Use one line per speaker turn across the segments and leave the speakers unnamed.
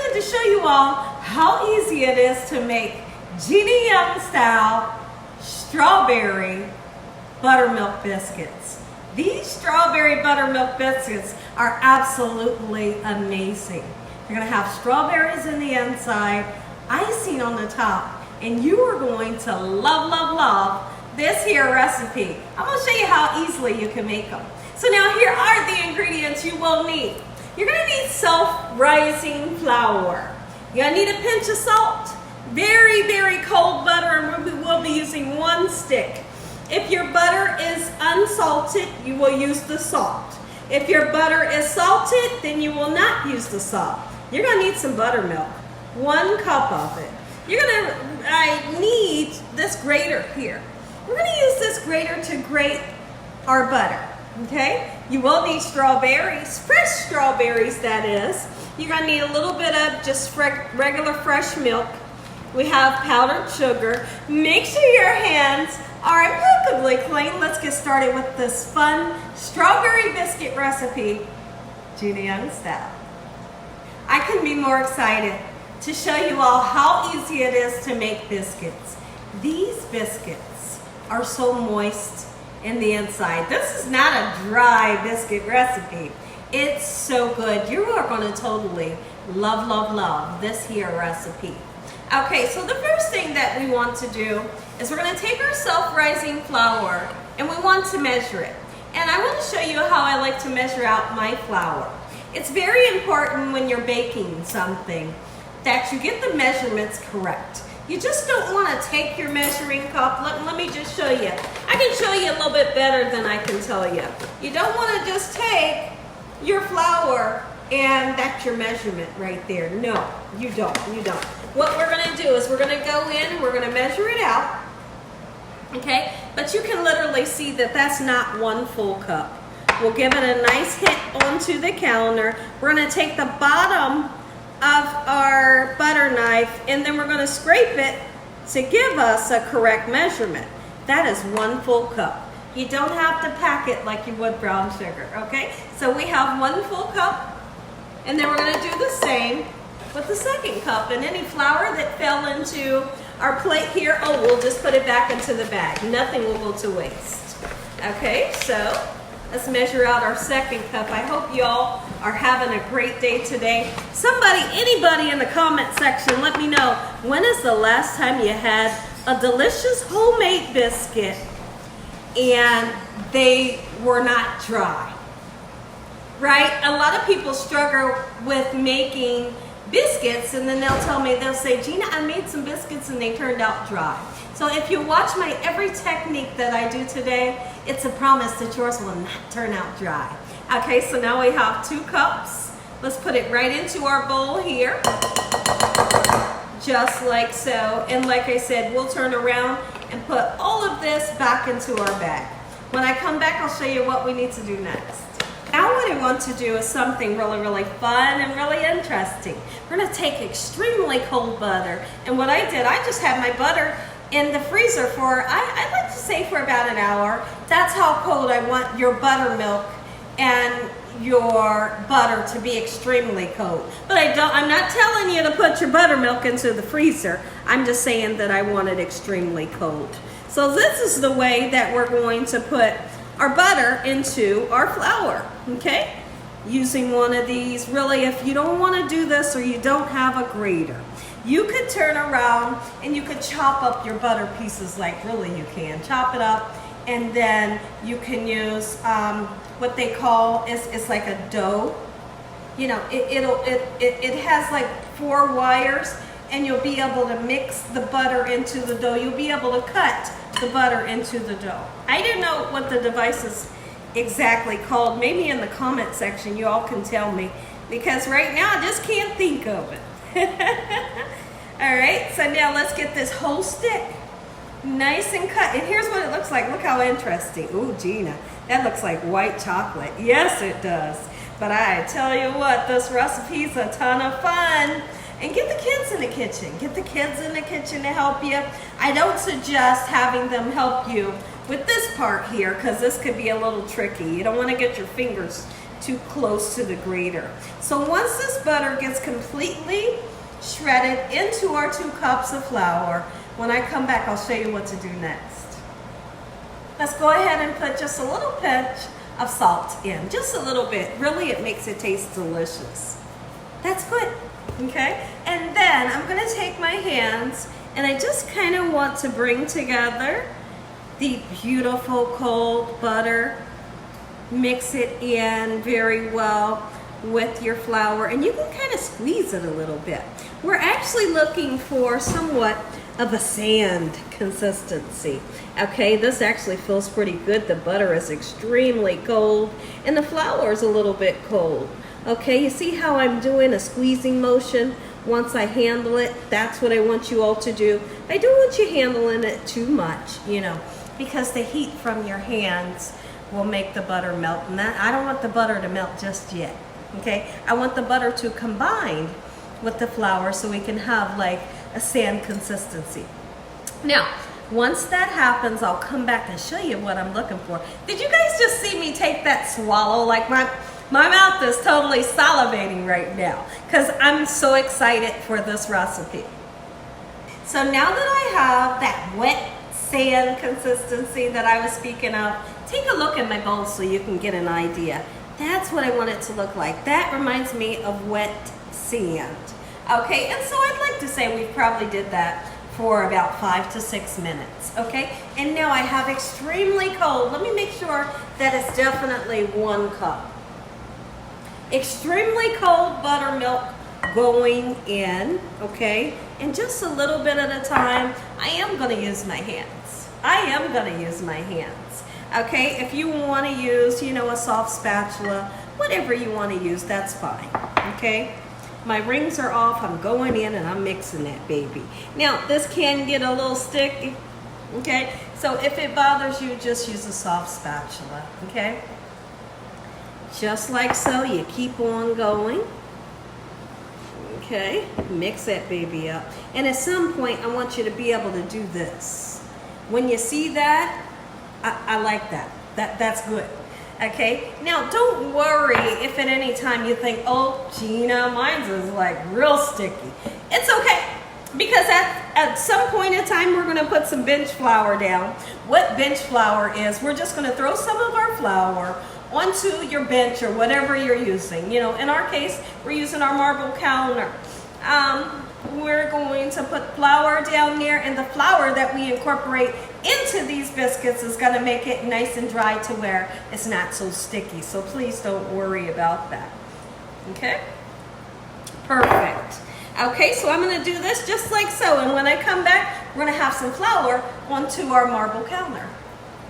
wanted to show you all how easy it is to make Gina Young style strawberry buttermilk biscuits. These strawberry buttermilk biscuits are absolutely amazing. You're going to have strawberries in the inside, icing on the top, and you are going to love, love, love this here recipe. I'm going to show you how easily you can make them. So now here are the ingredients you will need. You're going to need self-rising flour. You're going to need a pinch of salt, very, very cold butter, and we will be using 1 stick. If your butter is unsalted, you will use the salt. If your butter is salted, then you will not use the salt. You're going to need some buttermilk, 1 cup of it. You're going to need this grater here. We're going to use this grater to grate our butter, okay? You will need strawberries, fresh strawberries that is. You're going to need a little bit of just regular fresh milk. We have powdered sugar. Make sure your hands are impeccably clean. Let's get started with this fun strawberry biscuit recipe, Gina Young style. I couldn't be more excited to show you all how easy it is to make biscuits. These biscuits are so moist in the inside. This is not a dry biscuit recipe. It's so good. You are going to totally love, love, love this here recipe. Okay, so the first thing that we want to do is we're going to take our self-rising flour and we want to measure it. And I want to show you how I like to measure out my flour. It's very important when you're baking something that you get the measurements correct. You just don't want to take your measuring cup. Let me just show you. I can show you a little bit better than I can tell you. You don't want to just take your flour and that's your measurement right there. No, you don't. What we're going to do is we're going to go in and we're going to measure it out. Okay? But you can literally see that that's not 1 full cup. We'll give it a nice hit onto the counter. We're going to take the bottom of our butter knife and then we're going to scrape it to give us a correct measurement. That is 1 full cup. You don't have to pack it like you would brown sugar, okay? So we have 1 full cup and then we're going to do the same with the 2nd cup, and any flour that fell into our plate here, oh, we'll just put it back into the bag. Nothing will go to waste. Okay, so let's measure out our 2nd cup. I hope y'all are having a great day today. Anybody in the comment section, let me know, when is the last time you had a delicious homemade biscuit and they were not dry? Right? A lot of people struggle with making biscuits and then they'll say, Gina, I made some biscuits and they turned out dry. So if you watch my every technique that I do today, it's a promise that yours will not turn out dry. Okay, so now we have 2 cups. Let's put it right into our bowl here. Just like so. And like I said, we'll turn around and put all of this back into our bag. When I come back, I'll show you what we need to do next. Now what I want to do is something really, really fun and really interesting. We're going to take extremely cold butter. And what I did, I just had my butter in the freezer for, I like to say for about an hour. That's how cold I want your buttermilk and your butter to be extremely cold. But I'm not telling you to put your buttermilk into the freezer. I'm just saying that I want it extremely cold. So this is the way that we're going to put our butter into our flour, okay? Using one of these. Really, if you don't want to do this or you don't have a grater, you could turn around and you could chop up your butter pieces like really you can. Chop it up and then you can use what they call, it's like a dough. You know, it has like 4 wires and you'll be able to mix the butter into the dough. You'll be able to cut the butter into the dough. I don't know what the device is exactly called. Maybe in the comment section you all can tell me, because right now I just can't think of it. All right, so now let's get this whole stick nice and cut. And here's what it looks like. Look how interesting. Ooh, Gina, that looks like white chocolate. Yes, it does. But I tell you what, this recipe's a ton of fun. And get the kids in the kitchen. Get the kids in the kitchen to help you. I don't suggest having them help you with this part here because this could be a little tricky. You don't want to get your fingers too close to the grater. So once this butter gets completely shredded into our 2 cups of flour, when I come back, I'll show you what to do next. Let's go ahead and put just a little pinch of salt in, just a little bit. Really, it makes it taste delicious. That's good, okay? And then I'm gonna take my hands and I just kind of want to bring together the beautiful cold butter, mix it in very well with your flour, and you can kind of squeeze it a little bit. We're actually looking for somewhat of a sand consistency. Okay, this actually feels pretty good. The butter is extremely cold and the flour is a little bit cold. Okay, you see how I'm doing a squeezing motion once I handle it? That's what I want you all to do. I don't want you handling it too much, you know, because the heat from your hands will make the butter melt, and that I don't want the butter to melt just yet. Okay, I want the butter to combine with the flour so we can have like a sand consistency. Now, once that happens, I'll come back and show you what I'm looking for. Did you guys just see me take that swallow? Like my mouth is totally salivating right now because I'm so excited for this recipe. So now that I have that wet sand consistency that I was speaking of, take a look at my bowl so you can get an idea. That's what I want it to look like. That reminds me of wet sand. Okay, and so I'd like to say we probably did that for about 5 to 6 minutes, okay? And now I have extremely cold. Let me make sure that it's definitely 1 cup. Extremely cold buttermilk going in, okay? And just a little bit at a time. I am gonna use my hands. I am gonna use my hands, okay? If you wanna use, you know, a soft spatula, whatever you wanna use, that's fine, okay? My rings are off, I'm going in and I'm mixing that baby. Now, this can get a little sticky, okay? So if it bothers you, just use a soft spatula, okay? Just like so, you keep on going. Okay, mix that baby up. And at some point, I want you to be able to do this. When you see that, I like that. That's good. Okay, now don't worry if at any time you think, oh, Gina, mine's is like real sticky. It's okay, because at some point in time, we're gonna put some bench flour down. What bench flour is, we're just gonna throw some of our flour onto your bench or whatever you're using. You know, in our case, we're using our marble counter. We're going to put flour down there, and the flour that we incorporate into these biscuits is going to make it nice and dry to where it's not so sticky. So please don't worry about that. Okay? Perfect. Okay, so I'm going to do this just like so, and when I come back, we're going to have some flour onto our marble counter.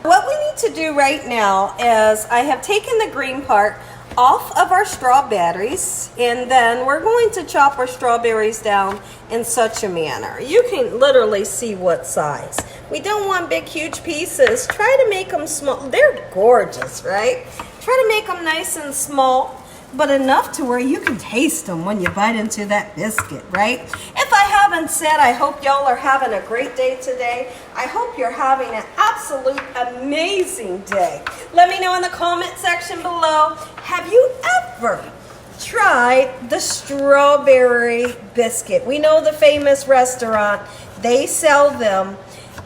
What we need to do right now is I have taken the green part off of our strawberries, and then we're going to chop our strawberries down in such a manner. You can literally see what size. We don't want big, huge pieces. Try to make them small. They're gorgeous, right? Try to make them nice and small, but enough to where you can taste them when you bite into that biscuit, right? If I haven't said, I hope y'all are having a great day today. I hope you're having an absolute amazing day. Let me know in the comment section below, have you ever tried the strawberry biscuit? We know the famous restaurant, they sell them,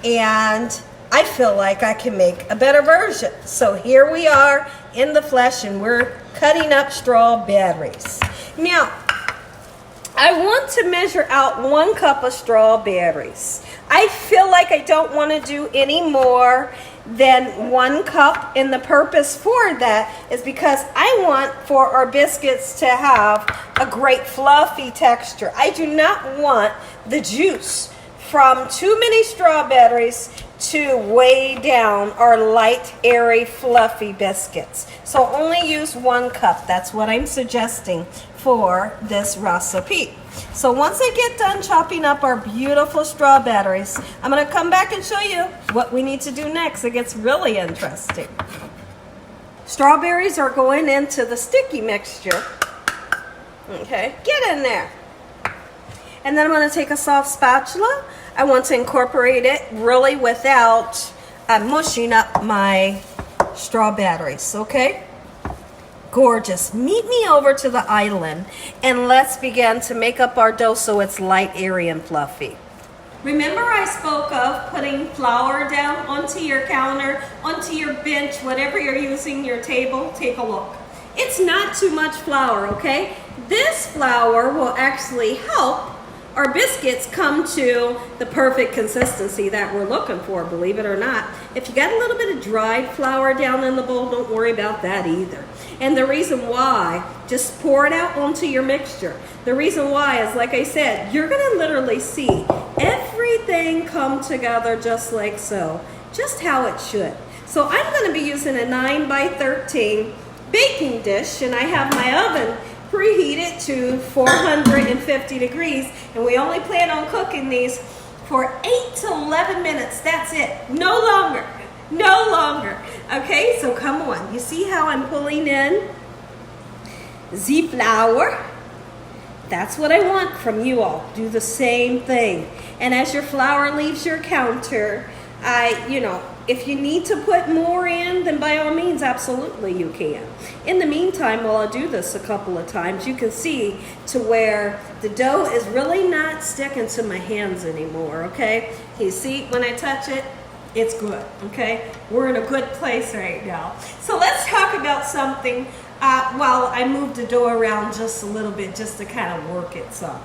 and I feel like I can make a better version. So here we are in the flesh, and we're cutting up strawberries. Now, I want to measure out 1 cup of strawberries. I feel like I don't want to do any more than 1 cup, and the purpose for that is because I want for our biscuits to have a great fluffy texture. I do not want the juice from too many strawberries to weigh down our light, airy, fluffy biscuits. So only use 1 cup. That's what I'm suggesting for this recipe. So once I get done chopping up our beautiful strawberries, I'm going to come back and show you what we need to do next. It gets really interesting. Strawberries are going into the sticky mixture. Okay, get in there. And then I'm going to take a soft spatula. I want to incorporate it really without mushing up my strawberries, okay? Gorgeous. Meet me over to the island and let's begin to make up our dough so it's light, airy, and fluffy. Remember I spoke of putting flour down onto your counter, onto your bench, whatever you're using, your table. Take a look. It's not too much flour, okay? This flour will actually help our biscuits come to the perfect consistency that we're looking for, believe it or not. If you got a little bit of dried flour down in the bowl, don't worry about that either. And the reason why, just pour it out onto your mixture. The reason why is, like I said, you're gonna literally see everything come together just like so, just how it should. So I'm gonna be using a 9 by 13 baking dish, and I have my oven preheated to 450 degrees, and we only plan on cooking these for 8 to 11 minutes. That's it. No longer. No longer. Okay, so come on. You see how I'm pulling in the flour? That's what I want from you all. Do the same thing. And as your flour leaves your counter, if you need to put more in, then by all means, absolutely you can. In the meantime, while I do this a couple of times, you can see to where the dough is really not sticking to my hands anymore, okay? You see, when I touch it, it's good, okay? We're in a good place right now. So let's talk about something while I move the dough around just a little bit, just to kind of work it some.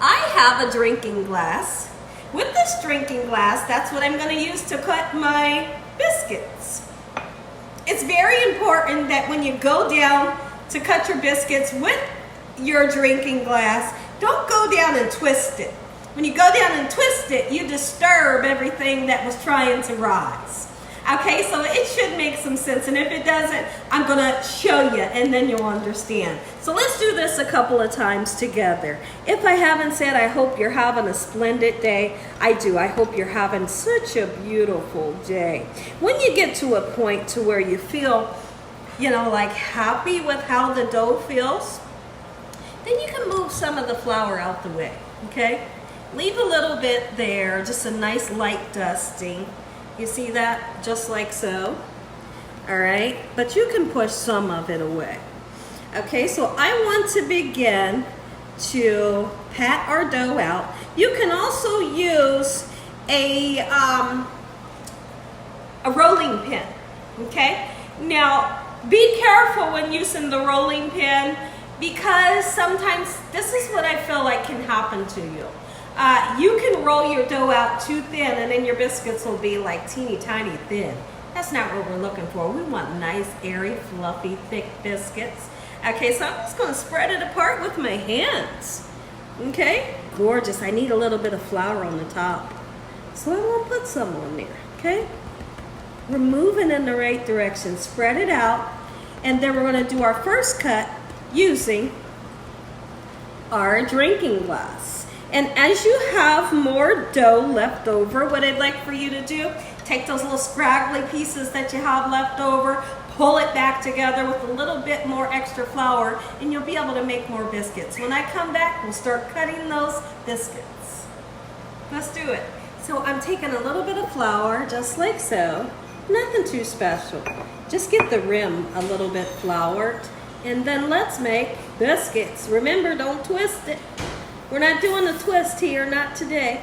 I have a drinking glass. With this drinking glass, that's what I'm going to use to cut my biscuits. It's very important that when you go down to cut your biscuits with your drinking glass, don't go down and twist it. When you go down and twist it, you disturb everything that was trying to rise. Okay, so it should make some sense, and if it doesn't, I'm gonna show you and then you'll understand. So let's do this a couple of times together. If I haven't said, I hope you're having a splendid day, I do. I hope you're having such a beautiful day. When you get to a point to where you feel, like happy with how the dough feels, then you can move some of the flour out the way, okay? Leave a little bit there, just a nice light dusting. You see that? Just like so. All right? But you can push some of it away. Okay, so I want to begin to pat our dough out. You can also use a rolling pin. Okay? Now, be careful when using the rolling pin, because sometimes this is what I feel like can happen to you. You can roll your dough out too thin, and then your biscuits will be like teeny tiny thin. That's not what we're looking for. We want nice, airy, fluffy, thick biscuits. Okay, so I'm just going to spread it apart with my hands. Okay, gorgeous. I need a little bit of flour on the top, so I won't put some on there. Okay, we're moving in the right direction. Spread it out, and then we're going to do our first cut using our drinking glass. And as you have more dough left over, what I'd like for you to do, take those little scraggly pieces that you have left over, pull it back together with a little bit more extra flour, and you'll be able to make more biscuits. When I come back, we'll start cutting those biscuits. Let's do it. So I'm taking a little bit of flour, just like so. Nothing too special. Just get the rim a little bit floured, and then let's make biscuits. Remember, don't twist it. We're not doing a twist here, not today.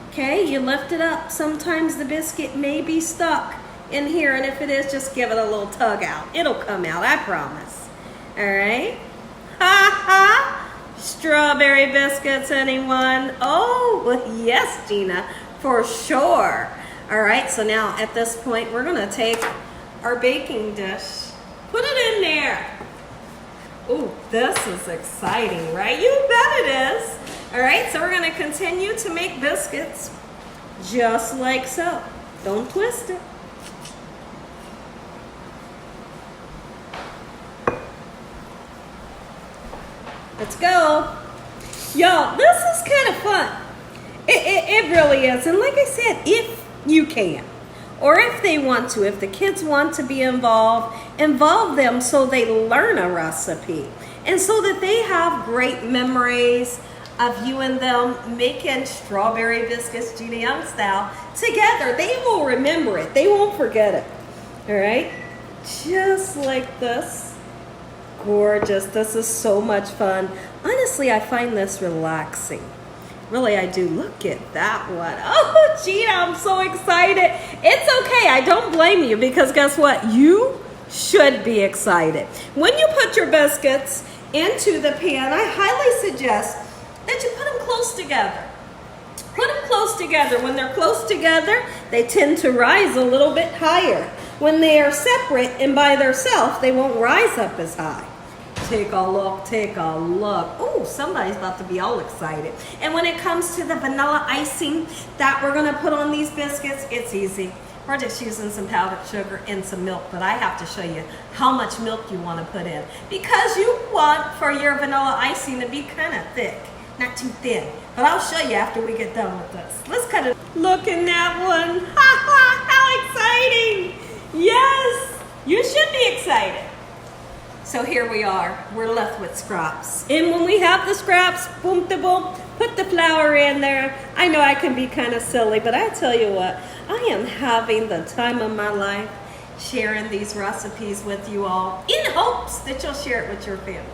Okay, you lift it up. Sometimes the biscuit may be stuck in here, and if it is, just give it a little tug out. It'll come out, I promise. All right? Ha ha! Strawberry biscuits, anyone? Oh, yes, Gina, for sure. All right, so now at this point, we're gonna take our baking dish, put it in there. Ooh, this is exciting, right? You bet it is. All right, so we're gonna continue to make biscuits just like so. Don't twist it. Let's go. Y'all, this is kind of fun. It really is. And like I said, if you can, or if they want to, if the kids want to be involved, involve them so they learn a recipe. And so that they have great memories of you and them making strawberry biscuits, Gina Young style, together. They will remember it. They won't forget it. All right? just like this. Gorgeous. This is so much fun. Honestly, I find this relaxing. Really, I do. Look at that one. Oh, Gina, I'm so excited. It's okay. I don't blame you because guess what? You should be excited. When you put your biscuits into the pan, I highly suggest that you put them close together. Put them close together. When they're close together, they tend to rise a little bit higher. When they are separate and by themselves, they won't rise up as high. Take a look, take a look. Oh, somebody's about to be all excited. And when it comes to the vanilla icing that we're gonna put on these biscuits, it's easy. We're just using some powdered sugar and some milk, but I have to show you how much milk you wanna put in because you want for your vanilla icing to be kind of thick, not too thin. But I'll show you after we get done with this. Let's cut it. Look at that one. Ha ha, how exciting. Yes, you should be excited. So here we are, we're left with scraps. And when we have the scraps, boom, da boom, put the flour in there. I know I can be kind of silly, but I tell you what, I am having the time of my life sharing these recipes with you all in hopes that you'll share it with your family.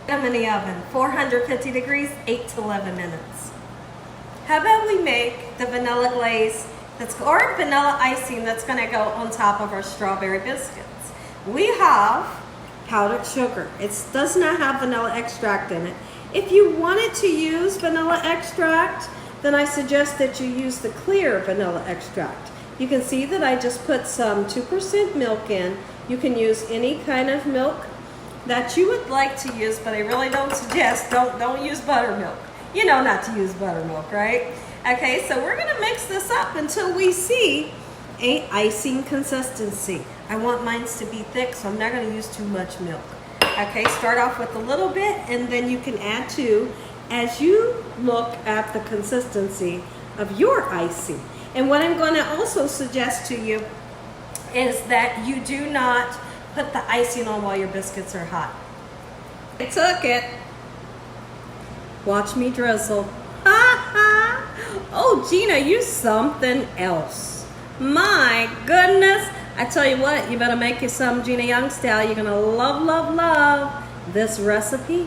I'm in the oven, 450 degrees, 8 to 11 minutes. How about we make the vanilla glaze or vanilla icing that's gonna go on top of our strawberry biscuits. We have powdered sugar. It does not have vanilla extract in it. If you wanted to use vanilla extract, then I suggest that you use the clear vanilla extract. You can see that I just put some 2% milk in. You can use any kind of milk that you would like to use, but I really don't suggest, don't use buttermilk. You know not to use buttermilk, right? Okay, so we're gonna mix this up until we see a icing consistency. I want mine to be thick, so I'm not gonna use too much milk. Okay, start off with a little bit, and then you can add to as you look at the consistency of your icing. And what I'm gonna also suggest to you is that you do not put the icing on while your biscuits are hot. I took it. Watch me drizzle. Ha ha! Oh, Gina, you something else. My goodness. I tell you what, you better make you some Gina Young style. You're gonna love, love, love this recipe.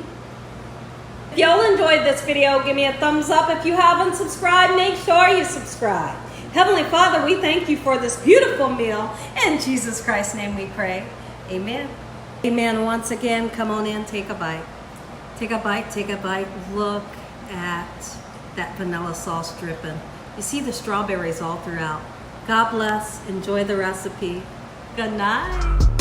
If y'all enjoyed this video, give me a thumbs up. If you haven't subscribed, make sure you subscribe. Heavenly Father, we thank you for this beautiful meal. In Jesus Christ's name we pray. Amen. Amen. Once again, come on in, take a bite. Take a bite, take a bite. Look at that vanilla sauce dripping. You see the strawberries all throughout. God bless. Enjoy the recipe. Good night.